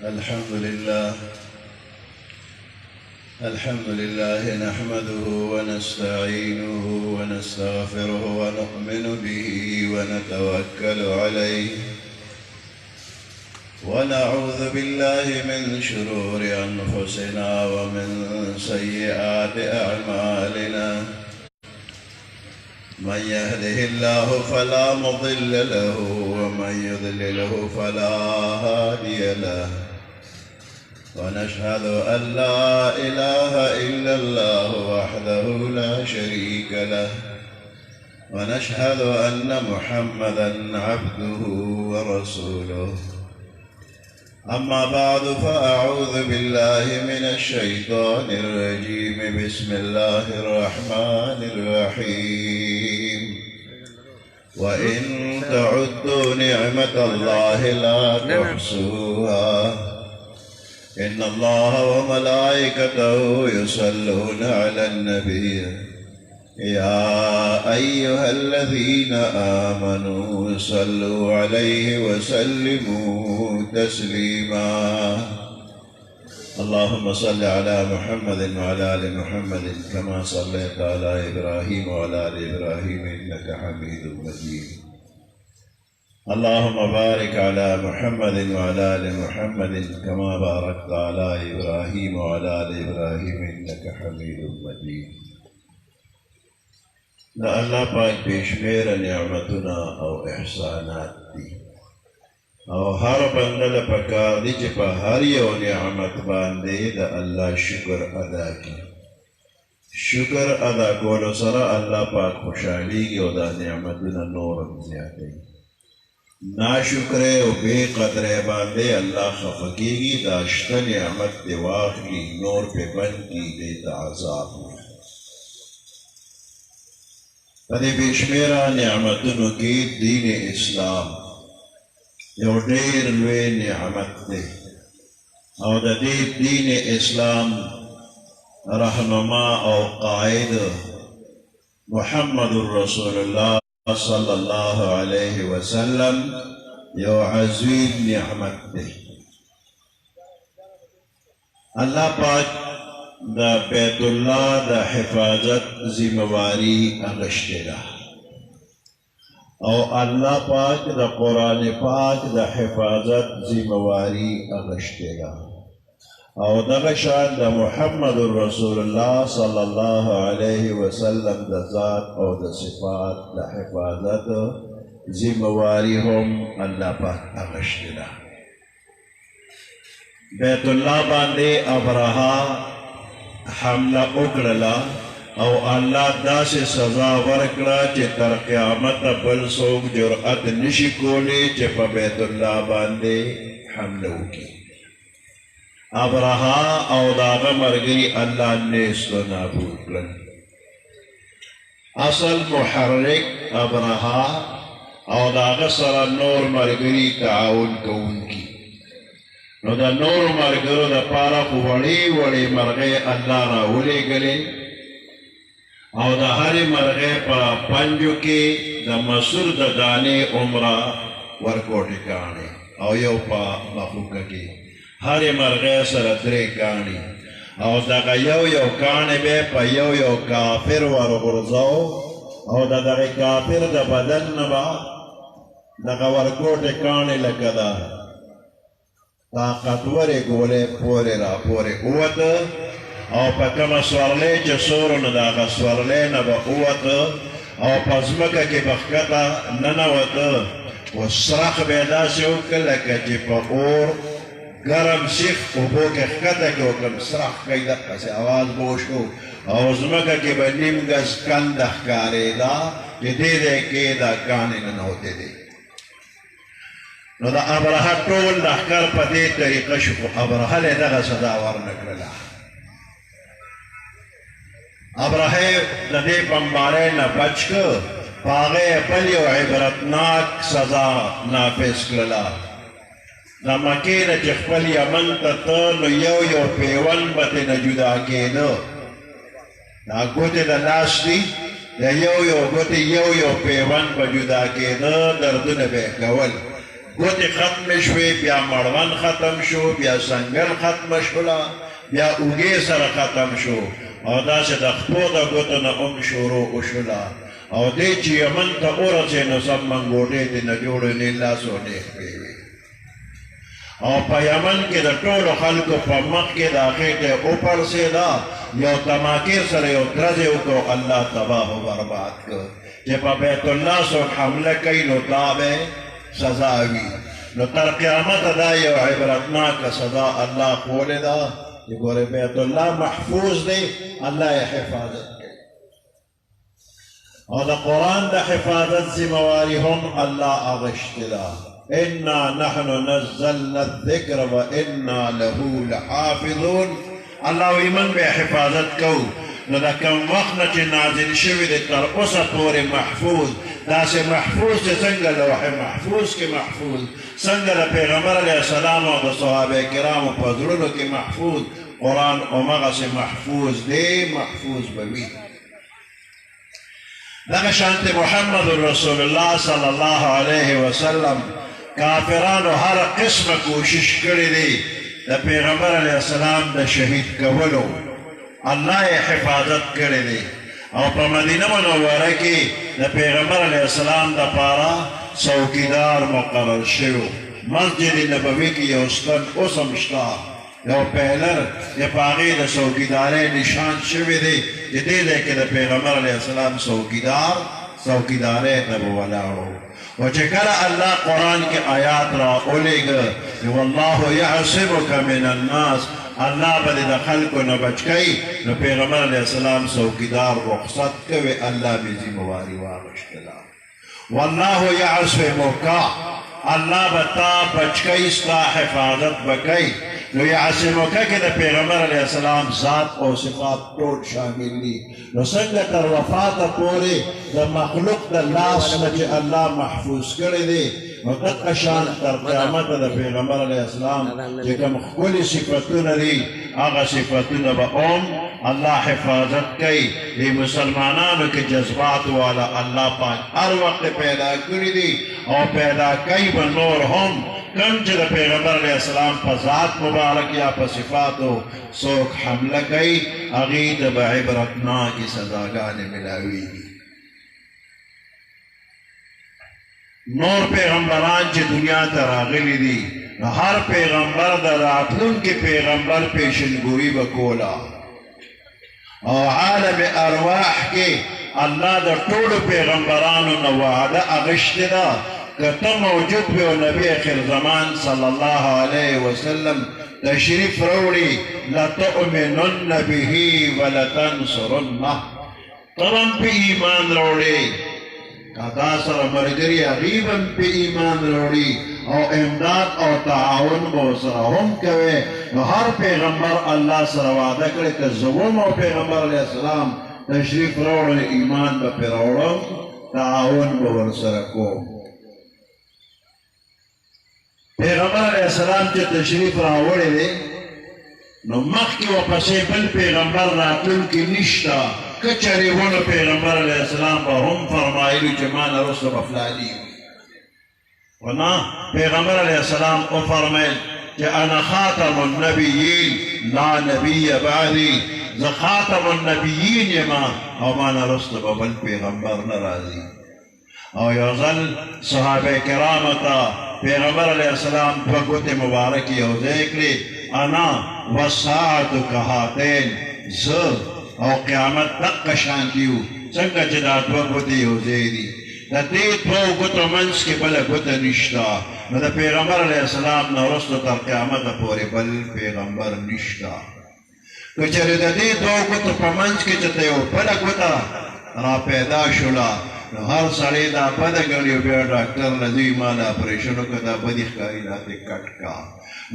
الحمد لله نحمده ونستعينه ونستغفره ونؤمن به ونتوكل عليه ونعوذ بالله من شرور أنفسنا ومن سيئات أعمالنا من يهده الله فلا مضل له ومن يضلله فلا هادي له ونشهد أن لا إله إلا الله وحده لا شريك له ونشهد أن محمدا عبده ورسوله أما بعد فأعوذ بالله من الشيطان الرجيم بسم الله الرحمن الرحيم وإن تعدوا نعمة الله لا تحصوها إن الله وملائكته يصلون على النبي يا أيها الذين آمنوا صلوا عليه وسلموا تسليما اللهم صل على محمد وعلى آل محمد كما صليت على إبراهيم وعلى آل إبراهيم إنك حميد مجيد اللهم بارك على محمد وعلى آل محمد كما باركت على إبراهيم وعلى آل إبراهيم إنك حميد مجيد نا اللہ پاک بیشمیر نعمتنا او احسانات دی او ہر بندل پکار دی چپا ہر یو نعمت باندے دا اللہ شکر ادا کی شکر ادا کولو سر اللہ پاک خوشحالی کی او دا نعمتنا نورم زیادے نا شکرے او بے قدرے باندے اللہ خفقی گی داشت نعمت دی واقعی نور پہ بن کی دیتا عذاب میں پدې بشمیره نعمتونو کې دین اسلام یو ډېر لوی نعمت دی او د دې دین اسلام رهنما او قائد محمد رسول الله صلی الله علیه وسلم یو عظیم نعمت دی الله پاک دا بیت اللہ دا حفاظت ذمواری اغشتلا او اللہ پاک دا قرآن پاک دا حفاظت ذمواری اغشتلا او دا غشان دا محمد رسول اللہ صلی اللہ علیہ وسلم دا ذات او دا صفات دا حفاظت ذمواری ہم اللہ پاک اغشتلا بیت اللہ باندے ابرہا حملہ اکڑلا او اللہ دا سے سزا ورکڑا چے تر قیامت بل سوک جرعت نشی کولے چے پا بیت اللہ باندے حملہ کی ابرہا او داغا مرگری اللہ نیست و نابود کرن اصل محرک ابرہا او داغا سر نور مرگری تعاون کون کی نو دا نور مرگرو دا پارا وڑی وڑی مرغے اللہ را ولے گلے او دا ہر مرغے پا پنجو کے دا مسور دا دانے عمرہ ورکو ٹکانے او یو پا مخوکا کے ہر مرغے سر درے کانی او دا یو کانے بے پا یو کافر ورغرزاو او دا کافر دا بدن نبا دا ورکو ٹکانے لکدا طاقتور گولے پورے را پورے اوت او پا کم سورلے چا سورن داغا سورلے نبا اوت او پزمکا کی بخکتا ننوت و سرخ بیدا سے اوکلکا چی پا اور گرم سیخ اوبو کے خکتا کی اوکم سرخ کئی دقا سے آواز بوشکو او زمکا کی با نیم گز کندخ کاری دا چی دے کے دا کانی ننوتے دے نو دا ابرہا ٹول لخکر پا دے طریقہ شکو ابرہا لے دغا صدا ورنکرلا ابرہا دا دے پمبارے نا بچ کر پاغے پلیو عبرتناک سزا نافذ کرلا دا مکین چخپل یمن تتنو یو پیون بتے نجدا کے دو دا گوتے دا لاس دی دا یو گوتے یو پیون بجدا کے دو دردن بے کول ګوتې ختمې شوې بیا مړوند ختم شو بیا سنګل ختمه شوله بیا اوږې سره ختم شو او داسې د خپو د ګوتو نه هم شروع وشوله او دی چې یمن ته ورسې نو سم منګوټې دې نه جوړې نه لاسو ډېښې وې او په یمن کې د ټولو خلکو په مخ کې د خېټې وپړسېده یو تماکې سره یو درزې وکړو الله تباه و برباد کړ چې په بیت الله څوک حمله کوي نو دا به سزا وي نو تر قیامته دا یو عبرتناکه سزا الله ښولې ده چې ګورې بیت الله محفوظ دی الله یې حفاظت کوي او د قرآن د حفاظت ذمواري هم الله اغشتې ده انا نحن نزلنا الذکر و انا له لحافظون الله وی من به حفاظت کو نو دا کم وخت نه چې نازل شوی دی تر اوسه پورې محفوظ داسې محفوظ چې څنګه لوح محفوظ کې محفوظ څنګه د پیغمبر علیه السلام او د صحابه کرامو په زړونو کې محفوظ قرآن همغسې محفوظ دی محفوظ به وي دغه شانته محمد رسول الله صلی الله علیه وسلم کافرانو هر قسمه کوشش کړی دی د پیغمبر علیه السلام د شهید کولو الله یې حفاظت کړی دی او په مدینه منوره کې د پیغمبر علیه السلام دپاره څوکیدار مقرر شوی مسجد نبوي کې یو ستن اوس هم شته یو پیلر چې په هغې د څوکیدارۍ نشان شوی دی چې دې ځای کې د پیغمبر علیه السلام څوکیدارۍ ته به ولاړو و چې کله الله قرآن کې آیات را اولېږه والله یعصمک من الناس الله به د خلکو نه بچ کوي نو پیغمبر علیه السلام څوکیدار رخصت کوي الله به ذمواري واخیستله والله یعصمک الله به تا بچ کوي ستا حفاظت به کوي نو یعصمک کې د پیغمبر علیه السلام ذات او صفات ټول شامل دي نو څنګه تر وفاته پورې د مخلوق د لاس نه چې الله محفوظ کړی دی نو دغه شان تر قیامته د پیغمبر علیه السلام چې کوم ښکلي صفتونه دي هغه صفتونه به هم الله حفاظت کوي د مسلمانانو کې جذبات والا الله پاک هر وخت پیدا کړي دي او پیدا کوي به نور هم کم چې د پیغمبر علیه السلام په ذات مبارک یا په صفاتو څوک حمله کوي هغې ته به عبرتناکې سزاګانې ملاویږي نور پیغمبران چې دنیا ته راغلي دي نو هر پیغمبر د راتلونکي پیغمبر پیشنګویي به کوله او عالم ارواح کې الله د ټولو پیغمبرانو نه وعده اغشتې ده که ته موجود وي او نبی اخر زمان صلی الله علیه وسلم تشریف راوړي لتؤمنن به ولتنصرنه ته هم په ایمان راوړې که تا سره ملګري هغوی به هم په ایمان راوړي او امداد او تعاون به ورسره هم کوې نو هر پیغمبر الله سره وعده کړې که زه وم او پیغمبر علیه السلام تشریف راوړی ایمان به پرې راوړم تعاون به ورسره کوم پیغمبر علیه السلام چې تشریف راوړی دی نو مخکې ورپسې بل پیغمبر راتلونکي نشته که چېرې ونه پیغمبر علیه السلام به هم فرمایلي چې ما نه وروسته به فلاني و نه پیغمبر علیه السلام وفرمیل چې انا خاتم النبیین لا نبی بعدي زه خاتم النبیین یم او ما نه وروسته به بل پیغمبر نه راځي او یو ځل صحابه کرامو ته پیغمبر علیه السلام دوه ګوتې مبارکې یو ځای کړې انا والساعة کهاتین زه او قیامت دقه شانتي وو څنګه چې دا دوه ګوتې یو ځای دي د دې دوو ګوتو منځ کې بله ګوته نشته نو د پیغمبر علیه السلام نه وروسته تر قیامته پورې بل پیغمبر نشته که چېرې د دې دوو ګوتو په منځ کې چې ته یو بله ګوته را پیدا شوله نو هر سړی دا بده ګڼي او بیا ډاکټر له ځي ما د اپریشن وکړه دا بدې ښکاري دا دې کټ کا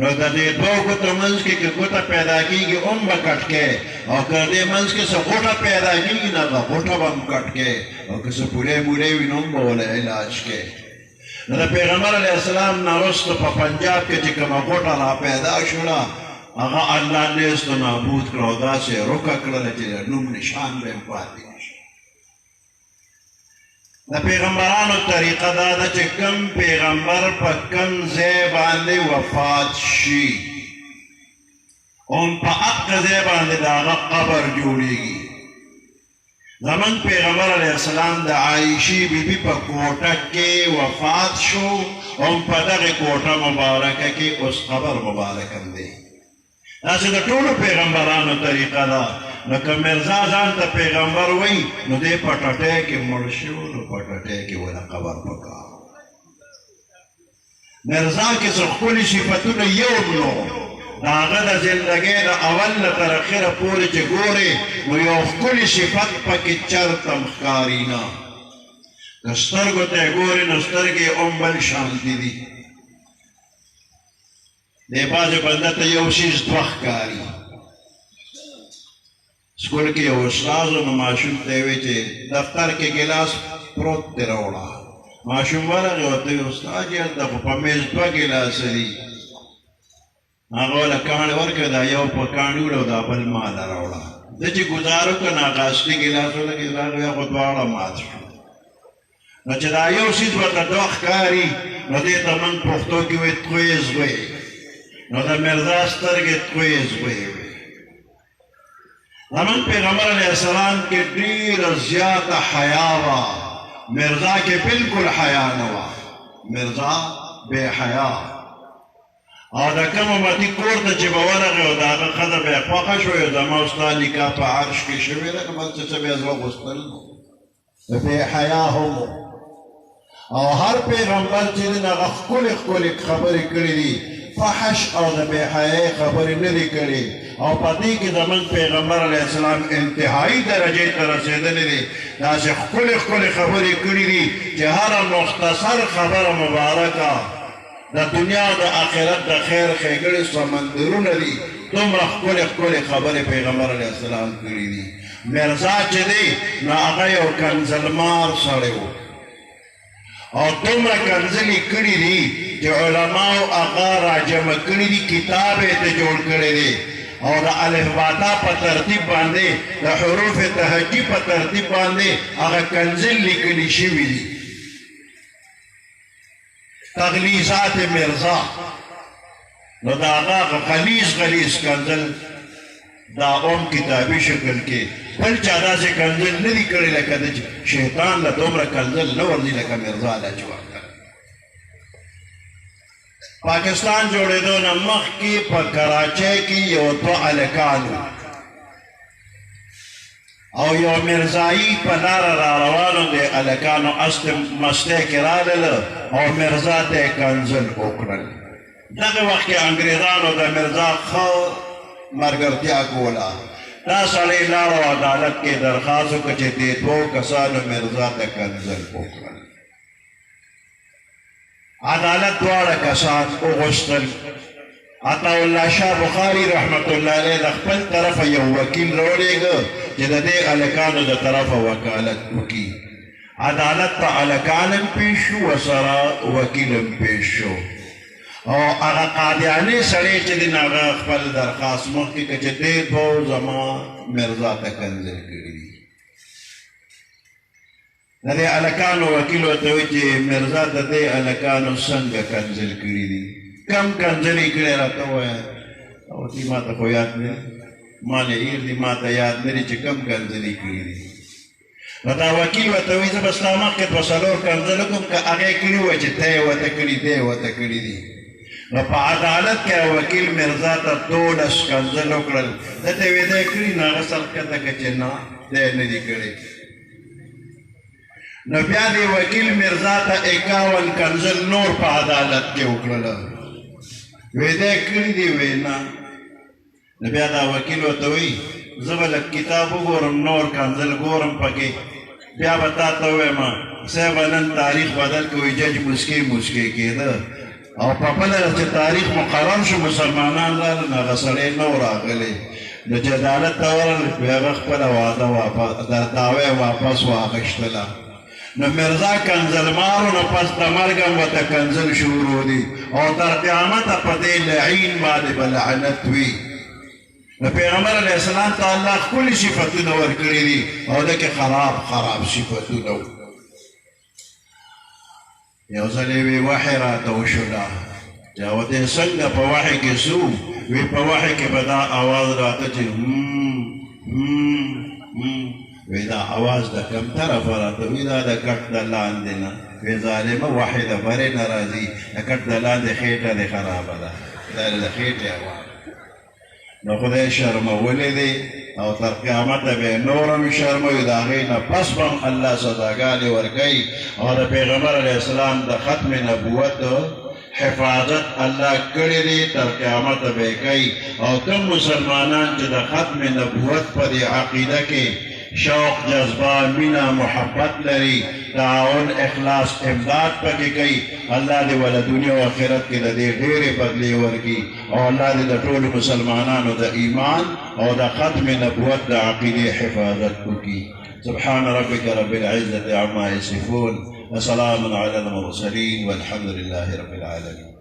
نو د دې دوو ګوتو منځ کې که ګوته پیدا کېږي هم به کټ کې او که دې منځ کې څه غوټه پیدا کېږي نو هغه غوټه به هم کټ کې او که څه پولی مولی وي نو هم به ولې علاج کې نو د پیغمبر علیه السلام نه وروسته په پنجاب کې چې کومه غوټه را پیدا شوله هغه الله نیست و نابود کړه او داسې روکه کړله چې د نوم نشان به هم پاتې نشي د پیغمبرانو طریقه دا ده چې کم پیغمبر په کم ځای باندې وفات شي په هغه ځای باندې د هغه قبر جوړیږي. زمونږ پیغمبر علیه السلام د عایشې بیبي په کوټه کې وفات شو په دغې کوټه مبارکه کې اوس قبر مبارک هم دی. داسې د ټولو پیغمبرانو طریقه ده. نو که مرزا ځان ته پیغمبر وایي نو دی په ټټۍ کې مړ شو نو په ټټۍ کې ونه قبر پکار. مرزا کې څه ښکلي صفتونه یو نو د هغه د زندګۍ د اول نه تر اخره پورې چې ګورې نو یو ښکلي صفت پکې چرته هم ښکاري نه. که سترګو ته یې ګورې نو سترګې هم بل شانتي دي. دی بعضې بنده ته یو څیز دوه ښکاري. سکول کې یو استاد نو ماشوم ته یې وی چې دفتر کې ګیلاس پروت دی راوړه. ماشوم ورغی ورته وی استاد یې هلته خو په میز دوه ګیلاسه دي. هغه له کاڼي ورکړه دا یو په کاڼي وړه او دا بل ماله راوړه. ده چې ګزار وکړه نو هغه اصلي ګیلاس ولګېد راغی هغه دواړه مات شو. نو چې دا یو څیز ورته دوه ښکاري نو دې ته موږ پښتو کې وایي توی زوی. نو د مرزا سترګې توی زوی وې. زمونږ پیغمبر علیه السلام کې ډېره زیاته حیا وه. مرزا کې بالکل حیا نه وه. مرزا بې حیا او د کوم امتي کور ته چې به ورغی او د هغه ښځه به یې خوښه شوې زما او ستا نکاح په عرش کې شوې ده که بل څه به یې زړه غوښتل بې حیا هم او هر پیغمبر چې دی نو هغه ښکلې ښکلې خبرې کړې دي. فحش او د بې حیایۍ خبرې نه دي کړې او په دې کې زموږ پیغمبر علیه السلام انتهایي درجې ته رسېدلی دی. داسې ښکلې ښکلې خبرې کړې دي چې هره مختصر خبره مبارکه د دنیا او د آخرت د خیر ښېګړې سمندرونه دي. دومره ښکلې ښکلې خبرې پیغمبر علیه السلام کړي دي. مرزا چې دی نو هغه یو کنزلمار سړی و او دومره کنزلې کړي دي چې علماو هغه راجمع کړي دي کتاب یې ته جوړ کړی دی او د الفباتا په ترتیب باندې د حروف تهجي په ترتیب باندې هغه کنزل لیکلي شوي دي. تغلیظات مرزا نو دا هغه غلیظ کنزل دا کتابي شکل کې بل چا داسې کنزل نه دي کړی لکه د شیطان له دومره کنزل نه ورځي لکه مرزا له چې ورکړ. پاکستان جوړېدو نه مخکې په کراچۍ کې یو دوه هلکان او یو مرزایي په لاره را روانو دی. هلکانو مستۍ کې راغلل او مرزا ته یې کنزل وکړل. دغه وخت کې انګریزانو د مرزا ښه ملګرتیا کوله. دا سړی لاړو عدالت کې درخواست وکړه چې دې دوو کسانو مرزا ته کنزل وکړل. عدالت دواړه کسان وغوښتل. عطاالله شاه بخاري رحمت الله علیه د خپل طرفه یو وکیل راولېږه چې د دې هلکانو د طرفه وکالت وکړي. عدالت ته هلکان هم پېښ شو ورسره وکیل هم پېښ شو او هغه قادیاني سړی چې دی نو هغه خپل درخواست مخکې کړه چې دې دوو زما مرزا ته کنزل کړي دي. د دې هلکانو وکیل ورته وایي چې مرزا ته دې هلکانو څنګه کنزل کړي دي؟ کم کنزل یې کړی راته ووایه. او دې ما ته خو یاد نه دي ما نه هېر دي ما ته یاد نه دي چې کم کنزل یې کړي دي. نو دا وکیل ورته وایي زه به ستا مخکې دوه څلور کنزل وکړم که هغې کړي ووایه چې ته یې ورته کړي دی یې ورته کړي دي. نو په عدالت کې وکیل مرزا ته 12 کنزل وکړل. ده ته یې دی کړي نو هغه سر ښکته کړه چې نه دی نه دي کړي. نو بیا دې وکیل مرزا ته 51 کنزل نور په عدالت کې وکړل. وی دی کړي دي وی نه. نو بیا دا وکیل ورته وایي زه به لږ کتاب وګورم نور کنزل ګورم پکې بیا به تا ته ووایم صاحب نن تاریخ بدل کوي جج مسکې کېده او په بله چې تاریخ مقرر شو مسلمانان راغلل نو هغه سړی نه و راغلی. نو چې عدالت ته ورغلل هغه خپله دعوه یې واپس واخیستله. نو مرزا کنزلمارو نه پس د مرګ هم ورته کنزل شروع دي او تر قیامته په دې لعین باندې به لعنت وي. نو پیغمبر علیه السلام ته الله ښکلي صفتونه ورکړي دي او ده کې خراب صفتونه و. یو ځل یې وی وحی راته وشوله چې ورته څنګه په وحی کې څه وی په وحی کې به دا اواز راته چې وی دا اواز د کوم طرفه راته وی دا د کټ د لاندې نه وی ظالمه وحی د برې نه راځي د کټ د لاندې خېټه دې خرابه ده دا د خېټې اواز نو خدای شرمولی دی او تر قیامته به نور هم شرموي د هغې نه پس به هم الله سزاګانې ورکوي او د پیغمبر علیه السلام د ختم نبوت حفاظت الله کړی دی تر قیامته به یې کوي او کوم مسلمانان چې د ختم نبوت په دې عقیده کې شوق جذبه مینه محبت لري تعاون اخلاص امداد پکې کوي الله دې ول دنیا او آخرت کې د دې ډېرې بدلې ورکړي او الله دې د ټولو مسلمانانو د ایمان او د ختم نبوت د عقیدې حفاظت وکړي سبحان ربك رب العزة عما يصفون وسلام على المرسلين والحمد لله رب العالمين